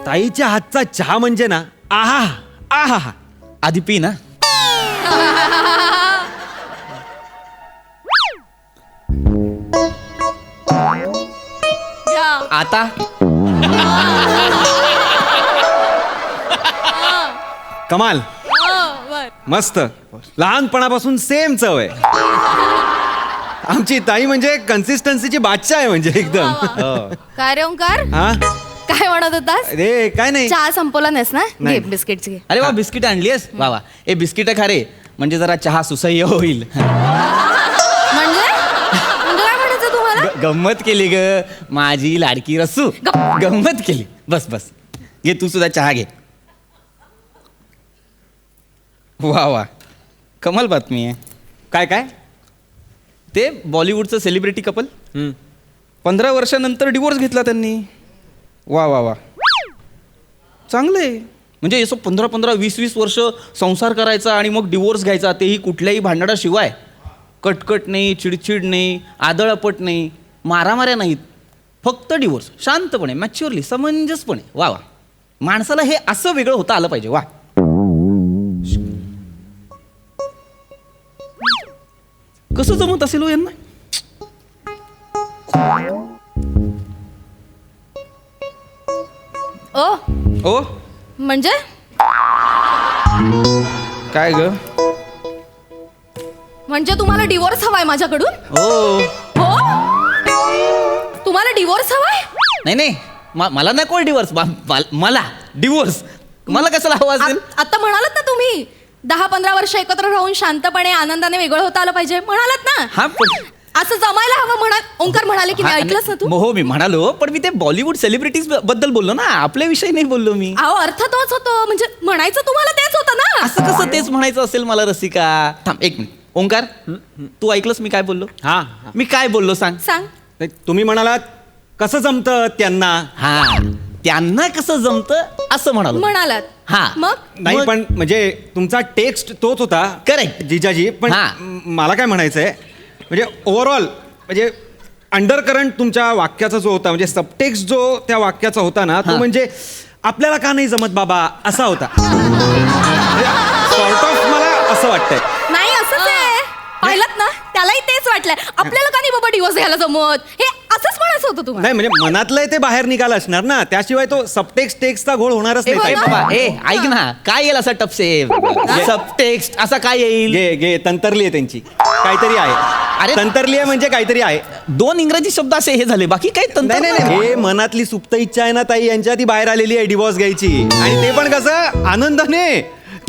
ताईच्या हातचा चहा म्हणजे ना आहा आहा. आधी पी ना. आता कमाल. मस्त. लहानपणापासून सेम चव आहे. आमची ताई म्हणजे कन्सिस्टन्सीची बादशाह आहे म्हणजे एकदम. हो. काय रे ओंकार, हा काय म्हणत होतास? रे काय नाही. चहा संपवला नाहीस ना? नाही. घे बिस्किट्स घे. अरे वा बिस्किट आणलीस वा वा. ए बिस्किट खा रे म्हणजे जरा चहा सुसह्य होईल. म्हणजे म्हणजे काय म्हणायचं तुम्हाला? गंमत केली ग माझी लाडकी रस्सू. गंमत केली. बस बस घे तू सुद्धा चहा घे. वा वा कमाल बातमी आहे. काय काय ते बॉलिवूडचं सेलिब्रिटी कपल 15 वर्षानंतर डिवोर्स घेतला त्यांनी. वा वा वा चांगलं आहे. म्हणजे असं 15-20 वर्ष संसार करायचा आणि मग डिवोर्स घ्यायचा, तेही कुठल्याही भांडणाशिवाय. कटकट नाही, चिडचिड नाही, आदळपट नाही, मारामाऱ्या नाहीत, फक्त डिवोर्स. शांतपणे, मॅच्युअरली, समंजसपणे. वा वा माणसाला हे असं वेगळं होता आलं पाहिजे. वा कसं जमत असेल हो यांना. ओ ओ म्हणजे काय ग. म्हणजे तुम्हाला डिवोर्स हवाय माझ्याकडून? ओ हो, तुम्हाला डिवोर्स हवाय? नाही नाही मला नको डिवोर्स. मला डिवोर्स मला कशाला हवा असेल. आता म्हणालात ना तुम्ही 10-15 वर्ष एकत्र राहून शांतपणे आनंदाने वेगळं होता आलं पाहिजे म्हणालात ना. हा पण असं जमायला हवं म्हणा. ओंकार म्हणाले की मी ऐकलंच ना तू. हो मी म्हणालो पण मी ते बॉलिवूड सेलिब्रिटीज बद्दल बोललो ना, आपल्या विषयी नाही बोललो मी. अहो अर्थ तोच होतो. म्हणजे म्हणायचं तुम्हाला तेच होतं ना. असं कसं तेच म्हणायचं असेल मला रसिका. थांब एक मिनिट. ओंकार तू ऐकलंस मी काय बोललो. हा मी काय बोललो सांग. सांग. तुम्ही म्हणालात कसं जमतं त्यांना. हा त्यांना कसं जमतं असं म्हणालात. हा मग नाही पण म्हणजे तुमचा टेक्स्ट तोच होता. Correct. जिजाजी पण हा. मला काय म्हणायचंय म्हणजे ओव्हरऑल म्हणजे अंडर करंट तुमच्या वाक्याचा जो होता, म्हणजे सबटेक्स्ट जो त्या वाक्याचा होता ना, तो म्हणजे आपल्याला का नाही जमत बाबा असा होता. सॉर्ट ऑफ मला असं वाटतंय. नाही असंच आहे. पाहिलं ना, त्यालाही तेच वाटलंय. आपल्याला का नाही बाबा डिवोर्स घ्यायला जमत, हे असंच म्हणायचं होतं तुम्हाला. नाही म्हणजे मनातलंय ते बाहेर निघालं असणार ना, त्याशिवाय तो सबटेक्स्ट टेक्स्टचा घोळ होणारच ए नाही. बाबा ए ऐक ना, काय येईल असा टपसे सबटेक्स्ट असा काय येईल. घे घे तंतरली आहे त्यांची काहीतरी आहे. अरे तंतरली आहे म्हणजे काहीतरी आहे. 2 इंग्रजी शब्द असे हे झाले, बाकी काही तंत्र नाही नाही हे मनातली सुप्त इच्छा आहे ना ताई, यांच्या ती बाहेर आलेली आहे डिवोर्स घ्यायची. आणि ते पण कसं आनंदाने,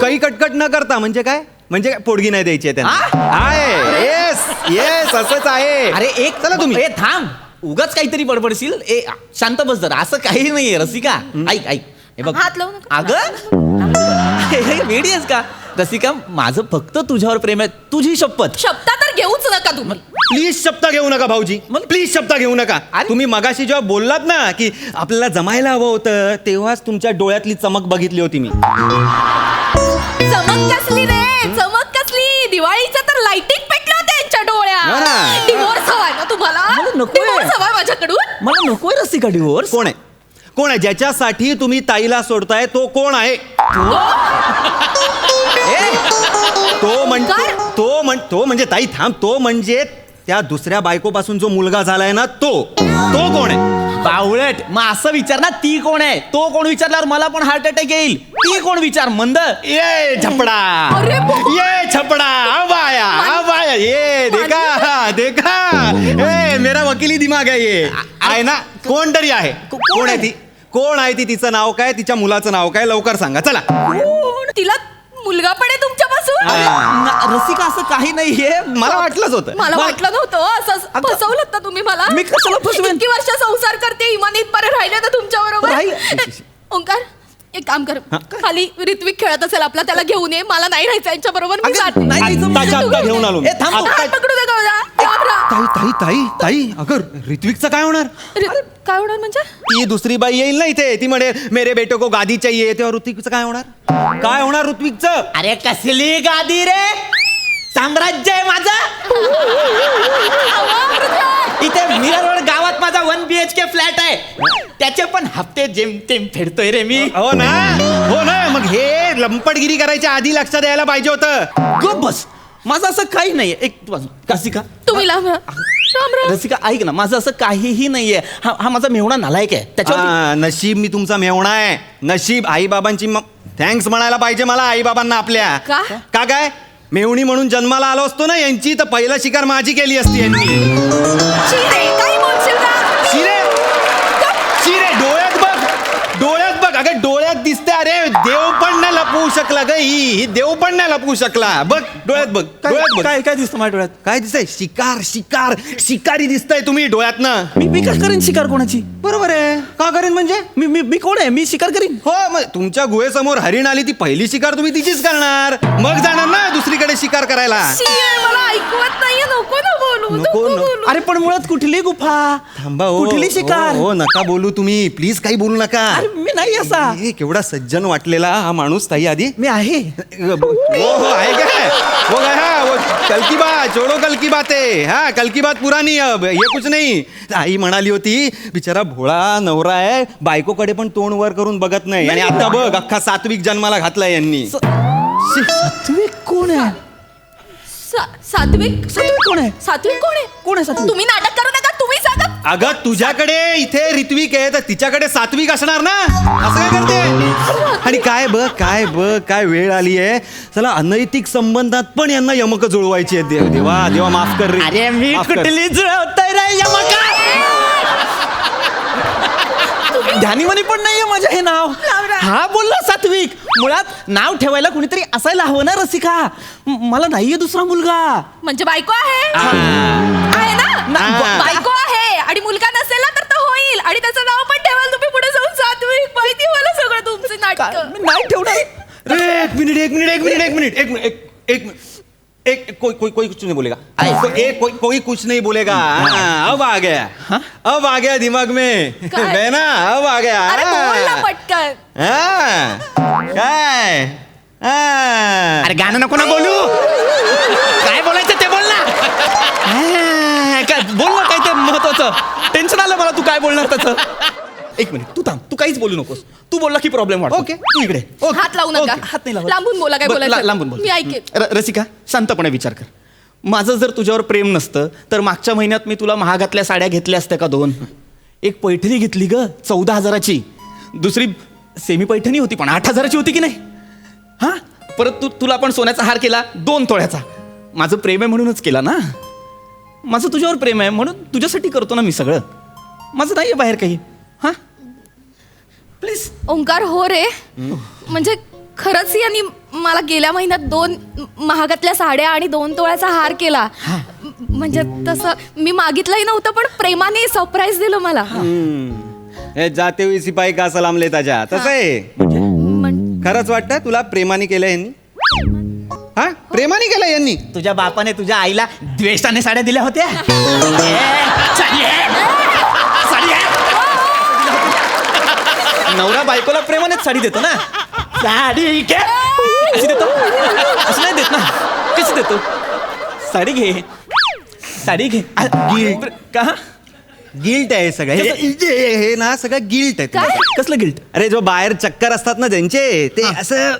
काही कटकट न करता. म्हणजे काय म्हणजे पोडगी नाही द्यायची आहे त्यांना. आहे येस येस असंच आहे. अरे एक चला तुम्ही. ए थांब उगाच काहीतरी बडबडशील. ए शांत बस जरा. असं काही नाहीये रसिका. ऐक ऐक हे बघ. हात लावू नका. अगं वेडी आहेस का रसिका. माझं फक्त तुझ्यावर प्रेम आहे. तुझी शपथ. शब्द तर घेऊच नका तुम्ही. प्लीज शब्द घेऊ नका भाऊजी. प्लीज शब्द घेऊ नका. तुम्ही मगाशी जेव्हा बोललात ना की आपल्याला जमायला हवं होतं, तेव्हाच तुमच्या डोळ्यातली चमक बघितली होती मी. चमक कसली रे, चमक कसली. दिवाळीच्या तर लाइटिंग पेटल्या होत्या यांच्या हा. डोळ्यात. डिवोर्स हवाय ना तुम्हाला? मला नकोय. डिवोर्स हवाय माझ्याकडून? मला नकोय रसिका डिवोर्स. कोण आहे कोण आहे ज्याच्यासाठी तुम्ही ताईला सोडताय? तो कोण आहे? तो म्हणजे ताई थांब. तो म्हणजे त्या दुसऱ्या बायकोपासून जो मुलगा झालाय ना, तो कोण आहे? बावळट. मग असं विचार ना, ती कोण आहे. तो कोण विचारल्यावर मला पण हार्ट अटॅक येईल. ती कोण विचार मंद. ये छपडा. अरे ये छपडा. आबाया ये देखा देखा. ए मेरा वकिली दिमाग आहे ये. आहे ना. कोण तरी आहे. कोण आहे ती? कोण आहे ती? तिचं नाव काय? तिच्या मुलाचं नाव काय? लवकर सांगा चला. तिला मुलगा पण आहे तुमच्यापासून? रसिका असं काही नाहीये. मला वाटलंच होतं. मला वाटलं नव्हतं. असं फसवलं ना तुम्ही मला. मी कशाला फसवेन? इतकी वर्ष संसार करते, इमानीत बरं राहिले ना तुमच्या राहील. बरोबर. ओंकार एक काम कर, खाली ऋत्विक खेळत असेल आपला, त्याला घेऊन ये. मला नाही राहायचं यांच्या बरोबर. मी जाते. आत्ता घेऊन आलो. ए, थांब. हात पकडू दे गं. ताई ताई ताई ताई अगर ऋत्विकचं काय होणार? काय होणार म्हणजे? ती दुसरी बाई येईल ना इथे, ती म्हणे मेरे बेटे को गादी चाहिए, तेव्हा ऋत्विकचं काय होणार? काय होणार ऋत्विकचं? अरे कसली गादी रे. साम्राज्य आहे माझं. इथे मिरर रोड गावात माझा 1 BHK फ्लॅट आहे. त्याचे पण हप्ते जेमतेम फेडतोय रे मी. हो ना मग हे लंपटगिरी करायच्या आधी लक्षात यायला पाहिजे होतं. गप बस. माझं असं काही नाहीये. एक रसिका, तुम्ही लांब राहा. रसिका ऐक ना, माझं असं काहीही नाहीये. हा माझा मेहुणा नालायक आहे. त्याच्यावर नशीब मी तुमचा मेवणा आहे. नशीब आई बाबांची थँक्स म्हणायला पाहिजे मला आई बाबांना आपल्या. का? का काय मेवणी म्हणून जन्माला आलो असतो ना यांची तर पहिला शिकार माझी केली असती यांनी. शिरे, काही बोलशील का? शिरे डोळ्यात बघ अगं डोळ्यात दिसते. अरे देव पण नाही लपवू शकला ग. ही देव पण नाही लपवू शकला. बघ डोळ्यात बघ. काय काय दिसतं माझ्या डोळ्यात? काय दिसतंय? शिकारी दिसतंय तुम्ही डोळ्यातनं. मी का करेन शिकार कोणाची? बरोबर आहे. का करेन म्हणजे मी कोण आहे? मी शिकार करीन. हो मग तुमच्या गुहेसमोर हरिण आली ती पहिली शिकार तुम्ही तिचीच करणार. मग जाणार ना दुसरीकडे शिकार करायला. शिरे, मला ऐकवत नाहीये. नको ना बोलू. नको. बोलू. अरे पण मुळात कुठली गुफा? थांबा हो. कुठली शिकार? हो नका बोलू तुम्ही प्लीज. काही बोलू नका. अरे मी नाही असा. हे केवढा सज्जन वाटलेला हा माणूस ताई आधी. मी आहे. हो आहे काय? वो गया वो कल की बात छोड़ो कल की बातें. हाँ कल की बात पुरानी अब ये कुछ नहीं. आई म्हणाली होती बिचारा भोळा नवरा आहे बायकोकडे पण तोंड वर करून बघत नाही. आणि आता बघ अख्खा सात्विक जन्माला घातलाय यांनी. सात्विक कोण आहे? सात्विक कोण आहे? सात्विक कोण आहे? सात्विक? तुम्ही नाटक करू नका. तुम्ही सांगा. अगं तुझ्याकडे इथे ऋत्विक आहे तर तिच्याकडे सात्विक असणार ना. असं काय करते? आणि काय वेळ आली आहे. चला अनैतिक संबंधात पण यांना यमक जुळवायची आहे. देवा माफ कर रे. अरे मी माफ कर. कुठली जुळवतोय रे यमका. ध्यानीमनी पण नाहीये माझं हे नाव. हा बोलला सात्विक. मुळात नाव ठेवायला कोणीतरी असायला हवं ना रसिका. मला नाहीये दुसरा मुलगा. म्हणजे बायको आहे ना? बायको आहे आणि मुलगा नसेल ना तर तो होईल. आणि त्याचं नाव पण ठेवाल तुम्ही पुढे जाऊन सात्विक. माहिती मला सगळं तुमचं नाटक. मी नाही ठेवणार. एक मिनिट कोई कुछ नहीं बोलेगा. कोई कुछ नहीं बोलेगा. अब आ गया दिमाग में. काय? ना अब आ गया. अरे बोल ना पटकन. काय अरे गाणं नको ना बोलू. काय बोलायचं ते बोल ना. काय बोल ना, काय ते महत्वाचं. टेन्शन आलं मला. तू काय बोलणार त्याचं? एक मिनिट तू थांब. तू काहीच बोलू नकोस. तू बोलला की प्रॉब्लेम वाटतो. ओके. तू इकडे. हात लावू नका. हात नाही लावत. लांबून बोला. काय बोलायचं लांबून बोल. मी ऐकेन. रसिका शांतपणे विचार कर. माझं जर तुझ्यावर प्रेम नसतं तर मागच्या महिन्यात मी तुला महागातल्या साड्या घेतल्या असत्या का 2? एक पैठणी घेतली ग 14,000ची. दुसरी सेमी पैठणी होती पण 8,000ची होती की नाही. हा परत तुला पण सोन्याचा हार केला 2 तोळ्याचा. माझं प्रेम आहे म्हणूनच केला ना. माझं तुझ्यावर प्रेम आहे म्हणून तुझ्यासाठी करतो ना मी सगळं. माझं नाहीये बाहेर काही. हा प्लीज. ओंकार हो रे. म्हणजे खरंच यांनी मला गेल्या महिन्यात 2 महागातल्या साड्या आणि 2 तोळ्याचा हार केला. म्हणजे तसं मी मागितलंही नव्हतं पण प्रेमाने सरप्राईज दिलं मला. जाते हुए सिपाही का सलाम लेता जा. तसं आहे. खरंच वाटतं तुला प्रेमाने केलं यांनी? हा प्रेमाने केलं यांनी? तुझ्या बापाने तुझ्या आईला द्वेषाने साड्या दिल्या होत्या. नवरा बायकोला प्रेमानेच साडी देतो ना. साडी घे. अशी देतो? अशी नाही देत ना. कशी देतो? साडी घे. का? गिल्ट आहे सगळं हे ना सगळं गिल्ट आहे. काय? कसलं गिल्ट? अरे जो बाहेर चक्कर असतात ना ज्यांचे ते असं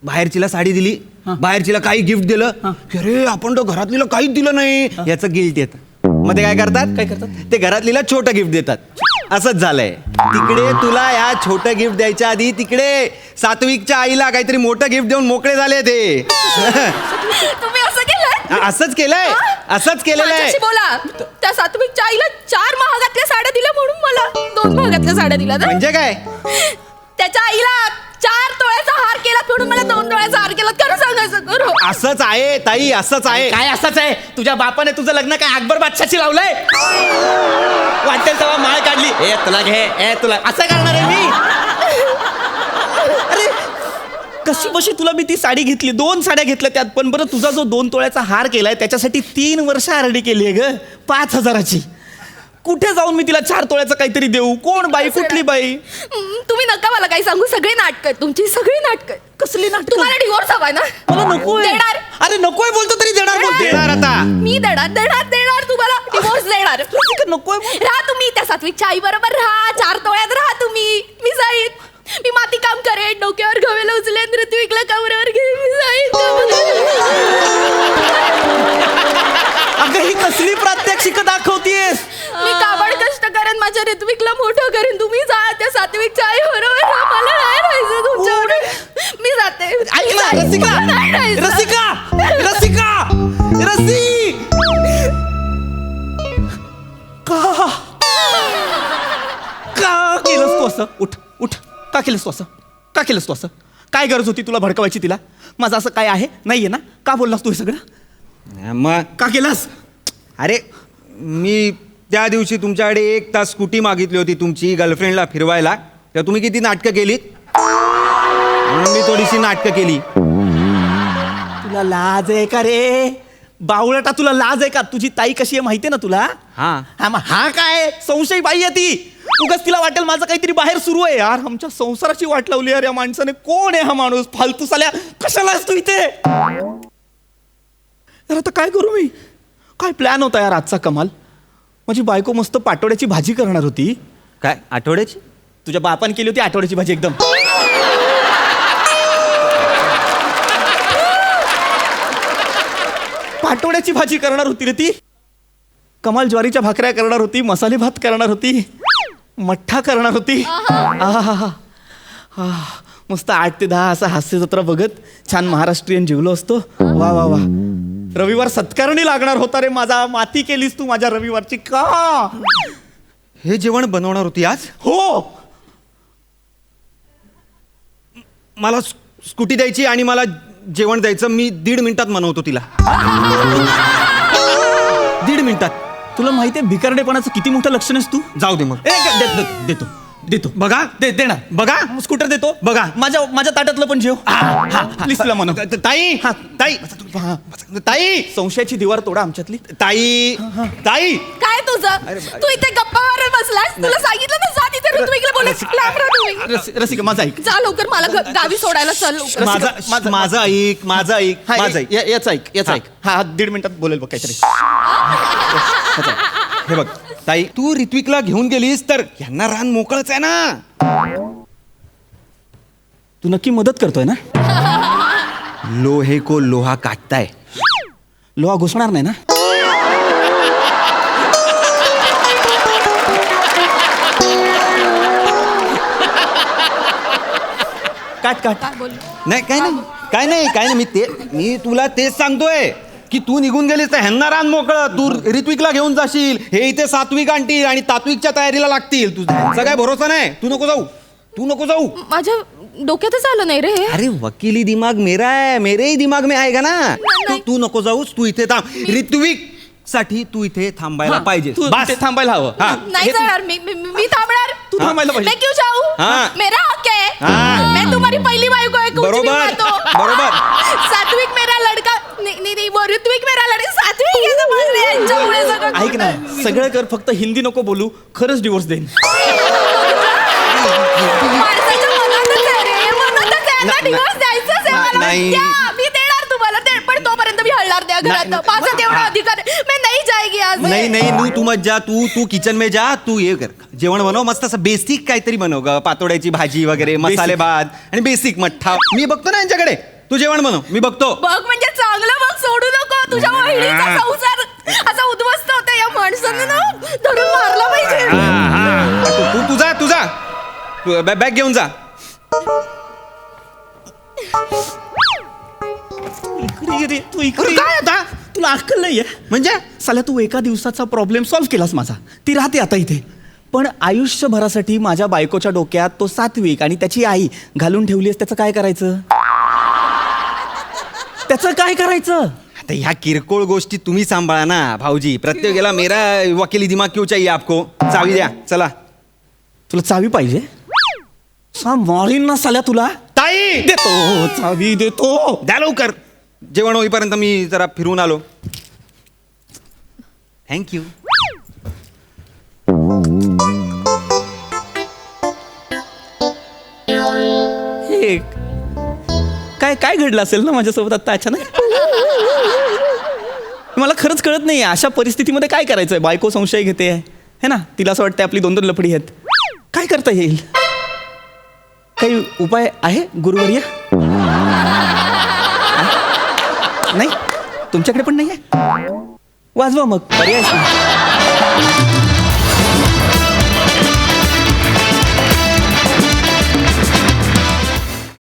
बाहेरचीला साडी दिली बाहेरचीला काही गिफ्ट दिलं अरे आपण तो घरातलीला काहीच दिलं नाही याचं गिल्ट येतं. मग ते काय करतात? ते घरातलीला छोटं गिफ्ट देतात. असंच झालंय. तिकडे तुला या छोटं गिफ्ट द्यायच्या आधी तिकडे सात्विकच्या आईला काहीतरी मोठं गिफ्ट देऊन मोकळे झाले ते. तुम्ही असं केलंय? असंच केलेलं आहे. माझ्याशी बोला. त्या सात्विकच्या आईला 4 महागातल्या साड्या दिल्या म्हणून मला 2 महागातल्या साड्या दिल्या ना? म्हणजे काय? त्याच्या आईला 4 तोळ्याचा हार केला म्हणून मला 2 तोळ्याचा हार केला. खरं सांगायचं खरं. असंच आहे ताई असंच आहे. काय असंच आहे? तुझ्या बापाने तुझं लग्न काय अकबर बादशाची लावलंय? वाटेल तेव्हा माळ काढली. ए तुला घे. तुला असं करणार आहे मी? अरे कशी बशी तुला मी ती साडी घेतली. 2 साड्या घेतल्या त्यात. पण बरं तुझा जो 2 तोळ्याचा हार केलाय त्याच्यासाठी 3 वर्ष आरडी केली आहे ग 5,000ची. कुठे जाऊन मी तिला 4 तोळ्याचं काहीतरी देऊ? कोण बाई? कुठली बाई? तुम्ही नका मला काही सांगू. सगळी नाटक आहेत तुमची, सगळी नाटक आहेत. कसली नाटक? तुम्हाला डिवोर्स हवाय ना? मला नकोय. देणार. अरे नकोय बोलतो तरी देणार बोलते. देणार आता. मी देणार तुम्हाला डिवोर्स देणार. रसिका, नकोय बोल. राहा तुम्ही त्या सात्विकच्या आई बरोबर राहा. 4 तोळ्यात राहा तुम्ही. मी जाईन. मी माती काम करेन, डोक्यावर गवेला उचलेन, ऋत्विकला कमरेवर घेईन. मी जाईन. अगं ही कसली प्रात्यक्षिक दाखवतीयस? मी काबड कष्ट करेन, माझ्या ऋत्विकला मोठं करेन. तुम्ही जा त्या सात्विकच्या आई बरोबर राहा. मला नाही राहायचं तुमच्याकडे. मी जाते. ऐक ना मी जाईन. रसिका, मला नाही राहायचं. रसिका, का केलंस तू असं? उठ उठ. का केलंस तू असं? का केलंस तू असं? काय गरज होती तुला भडकवायची तिला? माझं असं काय आहे? नाहीये ना? का बोललास तू हे सगळं? मग का केलास? अरे मी त्या दिवशी तुमच्याकडे 1 तास स्कूटी मागितली होती तुमची गर्लफ्रेंडला फिरवायला, तर तुम्ही किती नाटकं केलीत, म्हणून मी थोडीशी नाटकं केली. तुला लाज आहे का रे? बावळटा, तुला लाज आहे का? तुझी ताई कशी आहे माहितीये ना तुला? हा. हा काय संशयी बाई आहे ती. उगाच तिला वाटेल माझं काहीतरी बाहेर सुरू आहे. यार आमच्या संसाराची वाट लावली यार या माणसाने. कोण आहे हा माणूस? फालतू साल्या, कशाला असतो इथे? यार आता काय करू मी? काय प्लॅन होता यार आजचा कमाल? माझी बायको मस्त पाटोड्याची भाजी करणार होती. काय आठवड्याची? तुझ्या बापाने केली होती आठवड्याची भाजी एकदम. पाटोड्याची भाजी करणार होती रे ती. कमाल ज्वारीच्या भाकऱ्या करणार होती, मसाले भात करणार होती, मठ्ठा करणार होती. आहा. मस्त 8 ते 10 असा हास्य जत्रा बघत छान महाराष्ट्रीयन जेवलो असतो. वा वा वा. रविवार सत्कारणी लागणार होता रे माझा. माती केलीस तू माझ्या रविवारची. का हे जेवण बनवणार होती आज? हो? मला स्कूटी द्यायची आणि मला जेवण द्यायचं. मी 1.5 मिनिटात मनवतो तिला. 1.5 मिनिटात. तुला माहितीये भिकारडेपणाचं किती मोठं लक्षण आहेस तू? जाऊ दे मग. देतो. बघा देणार. बघा. स्कूटर देतो. बघा. माझ्या ताटातलं पण जेव. प्लीज तुला म्हणू. ताई हा. ताई ताई संशयाची दिवार तोडा आमच्यातली. ताई ताई काय तुझं? तू इथे गप्पा मारत बसलास. तुला सांगितलं ना, जा तिथे ऋत्विकला बोलायचं. लांब राहा तुम्ही. रसिका माझा ऐक. जा लवकर, मला गावी सोडायला चल लवकर. माझं ऐक. हा, ऐक. याचं ऐक. हा. हा 1.5 मिनिटात बोलेल बघ काहीतरी. हे बघ ताई, तू ऋत्विकला घेऊन गेलीस तर यांना रान मोकळच आहे ना. तू नक्की मदत करतोय ना? लोहे को लोहा काटताय. लोहा घुसणार नाही ना? काट. काय बोल? नाही काय नाही मी तुला तेच सांगतोय की तू निघून गेलीस तर ह्यांना रान मोकळं. तू ऋत्विकला घेऊन जाशील, हे इथे सात्विक आणतील आणि तात्विकच्या तयारीला लागतील. तुझा काय भरोसा नाही. तू नको जाऊ. माझ्या डोक्यातच आलं नाही रे. अरे वकिली दिमाग मेरा है, मेरे ही दिमाग में आएगा ना. तू नको जाऊस. तू इथे थांब. ऋत्विक साठी तू इथे थांबायला पाहिजे. तू बस. ते थांबायला हवं. हा. नाही जाणार मी थांबणार. तू थांबायला पाहिजे. मैं क्यों जाऊं? हाँ. मेरा हक है. हाँ. मैं तुम्हारी पहली बाइक है. कुछ भी मत हो. बरोबर. सात्विक मेरा लड़का. नहीं वो ऋत्विक मेरा लड़का. सात्विक है, समझ रहे हैं? यांच्यामुळे सगळं ऐक ना, सगळं कर, फक्त हिंदी नको बोलू. खरंच डिवोर्स देईन. माणसाच्या मनातच आहे रे. मनातच आहे ना. डिवोर्स द्यायचंच आहे मला. नाही. द्या, मी देणार तुम्हाला. पण तोपर्यंत मी हलणार त्या घरात. माझा तेवढा अधिकार आहे. मैं नहीं जाएगी आज. नाही तू मत जा. तू किचन में जा. तू ये कर, जेवण बनव मस्त असं बेसिक काहीतरी बनव ग. पातोड्याची भाजी वगैरे, मसाले भात आणि बेसिक मठ्ठा. मी बघतो ना यांच्याकडे. तू जेवण बनव, मी बघतो. बघ म्हणजे चांगलं बघ. सोडू नको. तुझ्या वहिनीचा संसार असा उद्ध्वस्त होता. या माणसाने ना धरून मारला पाहिजे. तुझा बॅग घेऊन जा. तू इकडे काय आता? तुला अक्कल नाहीये म्हणजे साल्या तू एका दिवसाचा प्रॉब्लेम सॉल्व्ह केलास माझा. ती राहते आता इथे. पण आयुष्यभरासाठी माझ्या बायकोच्या डोक्यात तो सात्विक आणि त्याची आई घालून ठेवलीस. त्याचं काय करायचं? आता ह्या किरकोळ गोष्टी तुम्ही सांभाळा ना भाऊजी. प्रत्येक मेरा वकिली दिमाग क्यों चाहिए आपको. चावी द्या चला. तुला चावी पाहिजे? मारीन ना साल्या तुला. ताई देतो चावी देतो. द्या लवकर. जेवण होईपर्यंत मी जरा फिरून आलो. थँक्यू. हे काय काय घडलं असेल ना माझ्यासोबत आता अचानक. मला खरंच कळत नाही अशा परिस्थितीमध्ये काय करायचंय. बायको संशय घेते है ना, तिला असं वाटतं आपली 2-2 लफडी आहेत. काय करता येईल, काही उपाय आहे गुरुवर्य? नाही तुमच्याकडे पण नाही आहे, वाजवा मग पर्याय.